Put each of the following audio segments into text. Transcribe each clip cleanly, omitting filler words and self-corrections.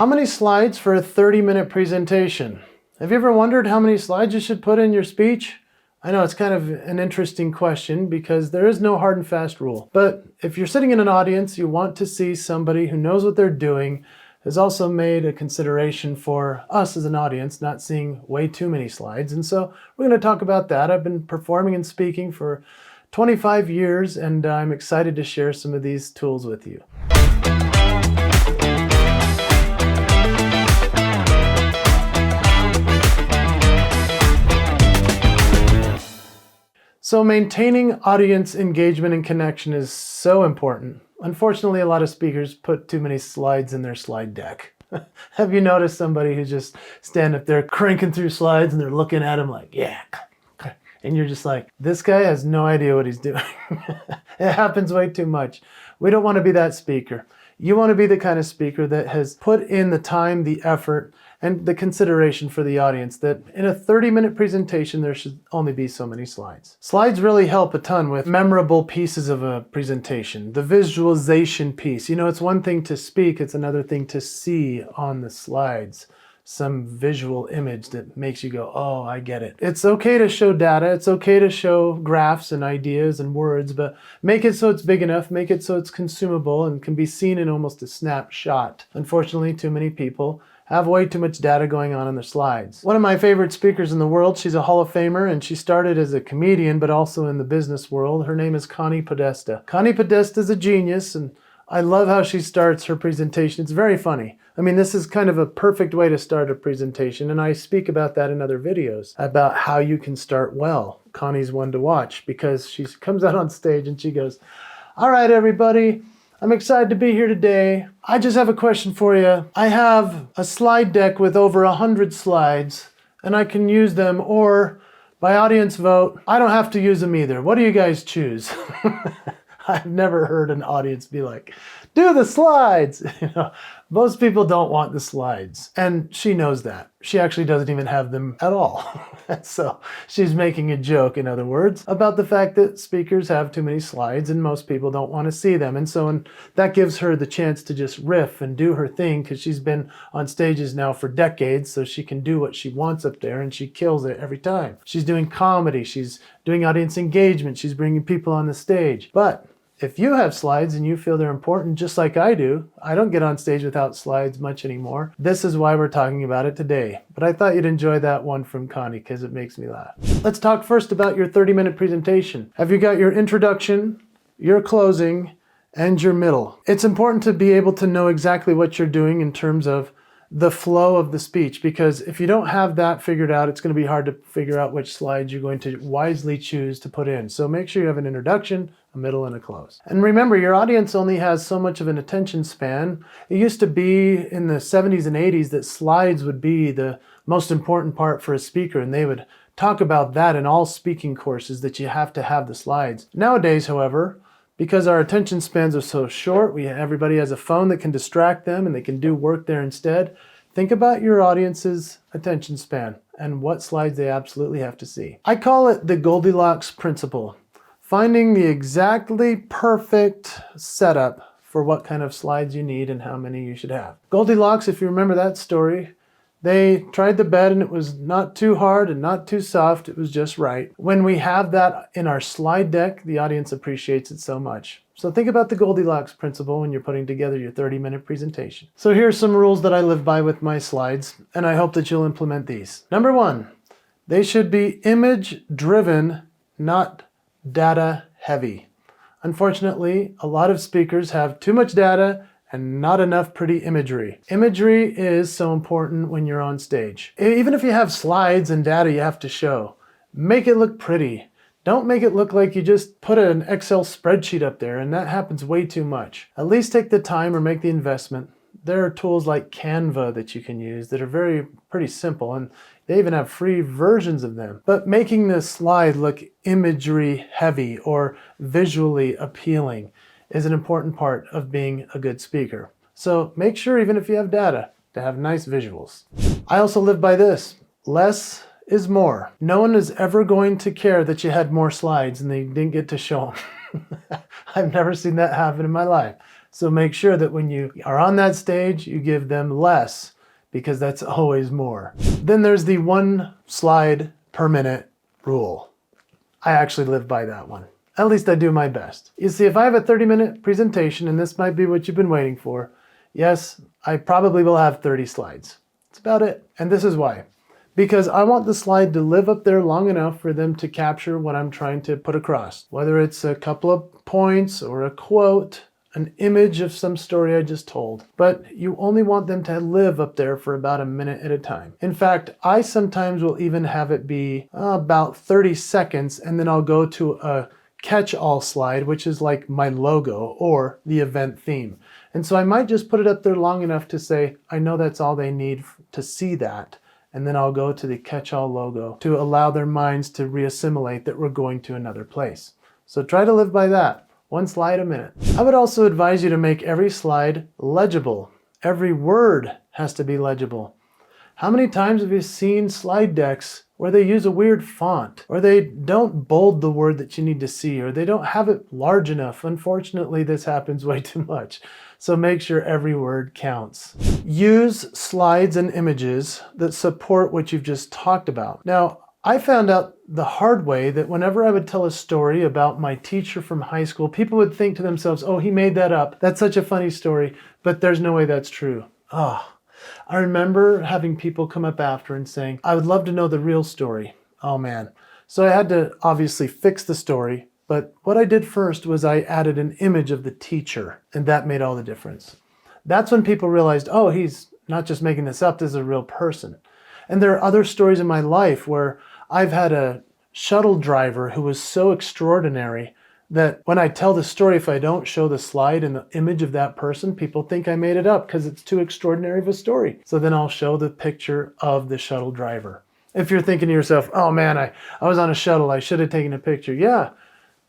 How many slides for a 30-minute presentation? Have you ever wondered how many slides you should put in your speech? I know it's kind of an interesting question because there is no hard and fast rule. But if you're sitting in an audience, you want to see somebody who knows what they're doing, has also made a consideration for us as an audience, not seeing way too many slides. And so we're going to talk about that. I've been performing and speaking for 25 years, and I'm excited to share some of these tools with you. So maintaining audience engagement and connection is so important. Unfortunately, a lot of speakers put too many slides in their slide deck. Have you noticed somebody who just stand up there cranking through slides and they're looking at them like, yeah, and you're just like, this guy has no idea what he's doing. It happens way too much. We don't want to be that speaker. You want to be the kind of speaker that has put in the time, the effort, and the consideration for the audience that in a 30-minute presentation, there should only be so many slides. Slides really help a ton with memorable pieces of a presentation. The visualization piece. You know, it's one thing to speak, it's another thing to see on the slides some visual image that makes you go, oh, I get it. It's okay to show data, it's okay to show graphs and ideas and words, but make it so it's big enough, make it so it's consumable and can be seen in almost a snapshot. Unfortunately, too many people have way too much data going on in their slides. One of my favorite speakers in the world, she's a Hall of Famer, and she started as a comedian, but also in the business world. Her name is Connie Podesta. Connie Podesta is a genius, and I love how she starts her presentation. It's very funny. I mean, this is kind of a perfect way to start a presentation, and I speak about that in other videos, about how you can start well. Connie's one to watch because she comes out on stage and she goes, all right, everybody, I'm excited to be here today. I just have a question for you. I have a slide deck with over 100 slides, and I can use them, or by audience vote, I don't have to use them either. What do you guys choose? I've never heard an audience be like, do the slides. You know, most people don't want the slides. And she knows that. She actually doesn't even have them at all. So she's making a joke, in other words, about the fact that speakers have too many slides and most people don't want to see them. And that gives her the chance to just riff and do her thing because she's been on stages now for decades, so she can do what she wants up there and she kills it every time. She's doing comedy, she's doing audience engagement, she's bringing people on the stage. But if you have slides and you feel they're important, just like I do, I don't get on stage without slides much anymore. This is why we're talking about it today. But I thought you'd enjoy that one from Connie because it makes me laugh. Let's talk first about your 30-minute presentation. Have you got your introduction, your closing, and your middle? It's important to be able to know exactly what you're doing in terms of the flow of the speech, because if you don't have that figured out, it's going to be hard to figure out which slides you're going to wisely choose to put in. So make sure you have an introduction, a middle, and a close. And remember, your audience only has so much of an attention span. It used to be in the 70s and 80s that slides would be the most important part for a speaker, and they would talk about that in all speaking courses, that you have to have the slides. Nowadays, however, because our attention spans are so short, everybody has a phone that can distract them and they can do work there instead. Think about your audience's attention span and what slides they absolutely have to see. I call it the Goldilocks principle, finding the exactly perfect setup for what kind of slides you need and how many you should have. Goldilocks, if you remember that story, they tried the bed and it was not too hard and not too soft, it was just right. When we have that in our slide deck, the audience appreciates it so much. So think about the Goldilocks principle when you're putting together your 30-minute presentation. So here's some rules that I live by with my slides, and I hope that you'll implement these. Number one, they should be image-driven, not data-heavy. Unfortunately, a lot of speakers have too much data and not enough pretty imagery. Imagery is so important when you're on stage. Even if you have slides and data you have to show, make it look pretty. Don't make it look like you just put an Excel spreadsheet up there, and that happens way too much. At least take the time or make the investment. There are tools like Canva that you can use that are pretty simple, and they even have free versions of them. But making the slide look imagery heavy or visually appealing is an important part of being a good speaker. So make sure, even if you have data, to have nice visuals. I also live by this: less is more. No one is ever going to care that you had more slides and they didn't get to show them. I've never seen that happen in my life. So make sure that when you are on that stage, you give them less, because that's always more. Then there's the 1 slide per minute rule. I actually live by that one. At least I do my best. You see, if I have a 30-minute presentation, and this might be what you've been waiting for, yes, I probably will have 30 slides. That's about it. And this is why. Because I want the slide to live up there long enough for them to capture what I'm trying to put across. Whether it's a couple of points or a quote, an image of some story I just told. But you only want them to live up there for about a minute at a time. In fact, I sometimes will even have it be about 30 seconds, and then I'll go to a catch-all slide, which is like my logo or the event theme. And so I might just put it up there long enough to say, I know that's all they need to see that. And then I'll go to the catch-all logo to allow their minds to reassimilate that we're going to another place. So try to live by that. 1 slide a minute. I would also advise you to make every slide legible. Every word has to be legible. How many times have you seen slide decks where they use a weird font, or they don't bold the word that you need to see, or they don't have it large enough? Unfortunately, this happens way too much. So make sure every word counts. Use slides and images that support what you've just talked about. Now, I found out the hard way that whenever I would tell a story about my teacher from high school, people would think to themselves, oh, he made that up. That's such a funny story, but there's no way that's true. I remember having people come up after and saying, I would love to know the real story. Oh man. So I had to obviously fix the story, but what I did first was I added an image of the teacher, and that made all the difference. That's when people realized, oh, he's not just making this up, this is a real person. And there are other stories in my life where I've had a shuttle driver who was so extraordinary that when I tell the story, if I don't show the slide and the image of that person, people think I made it up because it's too extraordinary of a story. So then I'll show the picture of the shuttle driver. If you're thinking to yourself, oh man, I was on a shuttle, I should have taken a picture. Yeah,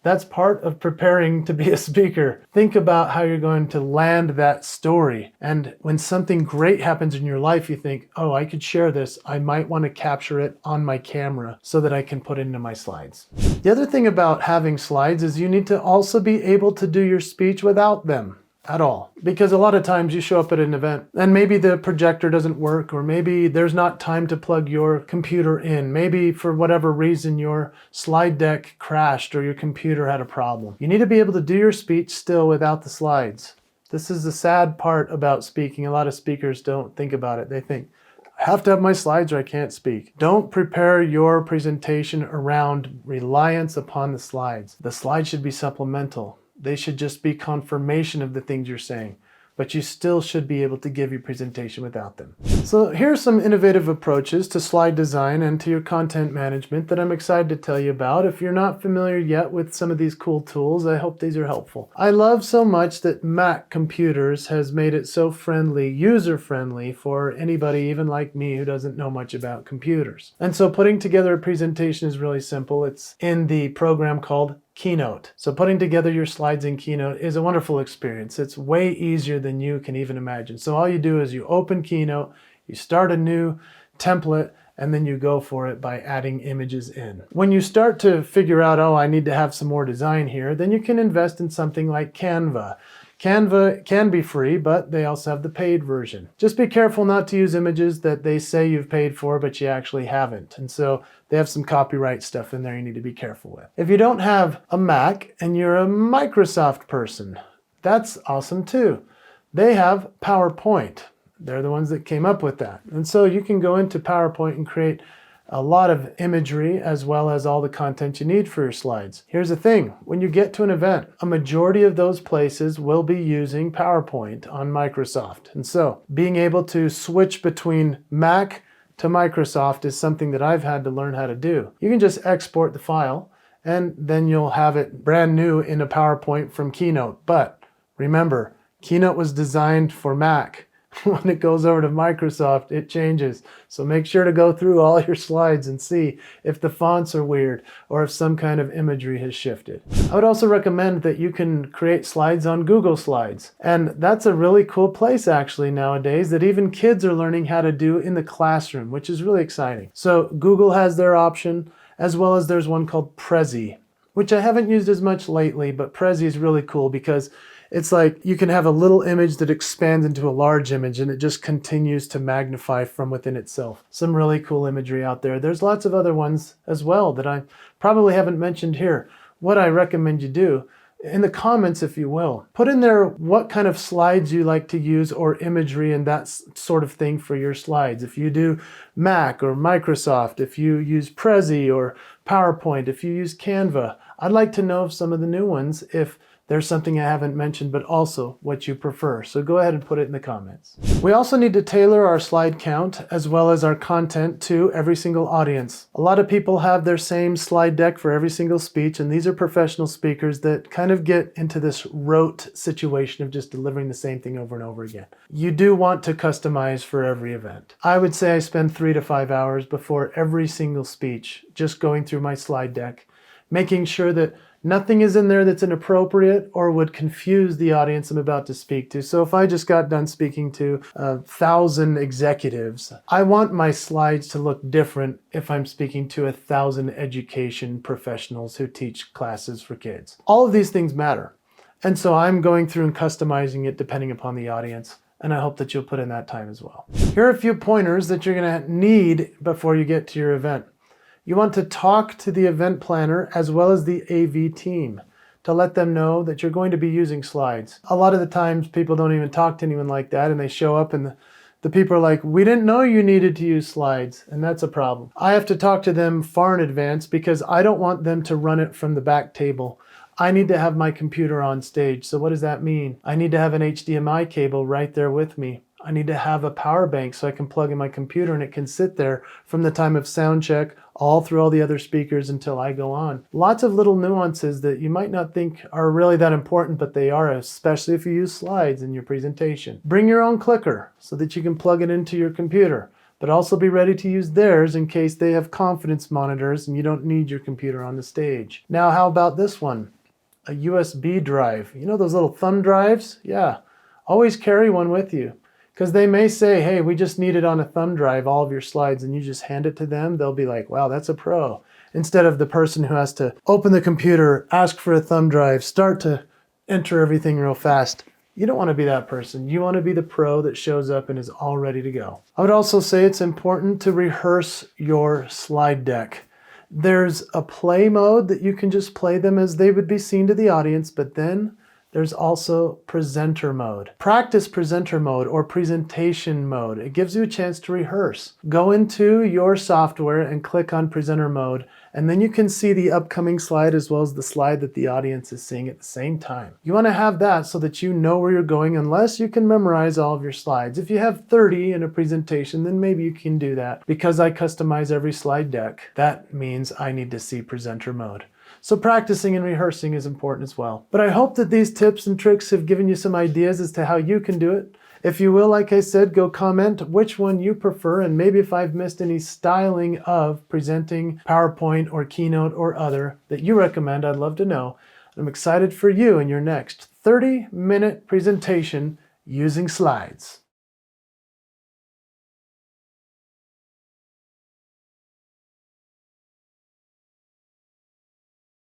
that's part of preparing to be a speaker. Think about how you're going to land that story. And when something great happens in your life, you think, oh, I could share this. I might want to capture it on my camera so that I can put it into my slides. The other thing about having slides is you need to also be able to do your speech without them at all. Because a lot of times you show up at an event and maybe the projector doesn't work, or maybe there's not time to plug your computer in. Maybe for whatever reason your slide deck crashed or your computer had a problem. You need to be able to do your speech still without the slides. This is the sad part about speaking. A lot of speakers don't think about it. They think, I have to have my slides or I can't speak. Don't prepare your presentation around reliance upon the slides. The slides should be supplemental. They should just be confirmation of the things you're saying, but you still should be able to give your presentation without them. So here are some innovative approaches to slide design and to your content management that I'm excited to tell you about. If you're not familiar yet with some of these cool tools, I hope these are helpful. I love so much that Mac computers has made it so friendly, user-friendly for anybody even like me who doesn't know much about computers. And so putting together a presentation is really simple. It's in the program called Keynote. So putting together your slides in Keynote is a wonderful experience. It's way easier than you can even imagine. So all you do is you open Keynote, you start a new template, and then you go for it by adding images in. When you start to figure out, oh, I need to have some more design here, then you can invest in something like Canva. Canva can be free, but they also have the paid version. Just be careful not to use images that they say you've paid for, but you actually haven't. And so they have some copyright stuff in there you need to be careful with. If you don't have a Mac and you're a Microsoft person, that's awesome too. They have PowerPoint. They're the ones that came up with that. And so you can go into PowerPoint and create a lot of imagery as well as all the content you need for your slides. Here's the thing, when you get to an event, a majority of those places will be using PowerPoint on Microsoft. And so being able to switch between Mac to Microsoft is something that I've had to learn how to do. You can just export the file and then you'll have it brand new in a PowerPoint from Keynote. But remember, Keynote was designed for Mac. When it goes over to Microsoft, it changes. So make sure to go through all your slides and see if the fonts are weird or if some kind of imagery has shifted. I would also recommend that you can create slides on Google Slides. And that's a really cool place actually nowadays that even kids are learning how to do in the classroom, which is really exciting. So Google has their option, as well as there's one called Prezi, which I haven't used as much lately, but Prezi is really cool because It's like you can have a little image that expands into a large image and it just continues to magnify from within itself. Some really cool imagery out there. There's lots of other ones as well that I probably haven't mentioned here. What I recommend you do, in the comments, if you will, put in there what kind of slides you like to use or imagery and that sort of thing for your slides. If you do Mac or Microsoft, if you use Prezi or PowerPoint, if you use Canva, I'd like to know of some of the new ones if there's something I haven't mentioned, but also what you prefer. So go ahead and put it in the comments. We also need to tailor our slide count as well as our content to every single audience. A lot of people have their same slide deck for every single speech, and these are professional speakers that kind of get into this rote situation of just delivering the same thing over and over again. You do want to customize for every event. I would say I spend 3 to 5 hours before every single speech just going through my slide deck, making sure that nothing is in there that's inappropriate or would confuse the audience I'm about to speak to. So if I just got done speaking to 1,000 executives, I want my slides to look different if I'm speaking to 1,000 education professionals who teach classes for kids. All of these things matter. And so I'm going through and customizing it depending upon the audience. And I hope that you'll put in that time as well. Here are a few pointers that you're going to need before you get to your event. You want to talk to the event planner as well as the AV team to let them know that you're going to be using slides. A lot of the times people don't even talk to anyone like that and they show up and the people are like, we didn't know you needed to use slides, and that's a problem. I have to talk to them far in advance because I don't want them to run it from the back table. I need to have my computer on stage. So what does that mean? I need to have an HDMI cable right there with me. I need to have a power bank so I can plug in my computer and it can sit there from the time of sound check all through all the other speakers until I go on. Lots of little nuances that you might not think are really that important, but they are, especially if you use slides in your presentation. Bring your own clicker so that you can plug it into your computer, but also be ready to use theirs in case they have confidence monitors and you don't need your computer on the stage. Now, how about this one? A USB drive. You know those little thumb drives? Yeah, always carry one with you. Because they may say, hey, we just need it on a thumb drive, all of your slides, and you just hand it to them. They'll be like, wow, that's a pro. Instead of the person who has to open the computer, ask for a thumb drive, start to enter everything real fast. You don't want to be that person. You want to be the pro that shows up and is all ready to go. I would also say it's important to rehearse your slide deck. There's a play mode that you can just play them as they would be seen to the audience, but then there's also presenter mode. Practice presenter mode or presentation mode. It gives you a chance to rehearse. Go into your software and click on presenter mode, and then you can see the upcoming slide as well as the slide that the audience is seeing at the same time. You want to have that so that you know where you're going, unless you can memorize all of your slides. If you have 30 in a presentation, then maybe you can do that. Because I customize every slide deck, that means I need to see presenter mode. So practicing and rehearsing is important as well. But I hope that these tips and tricks have given you some ideas as to how you can do it. If you will, like I said, go comment which one you prefer, and maybe if I've missed any styling of presenting PowerPoint or Keynote or other that you recommend, I'd love to know. I'm excited for you in your next 30-minute presentation using slides.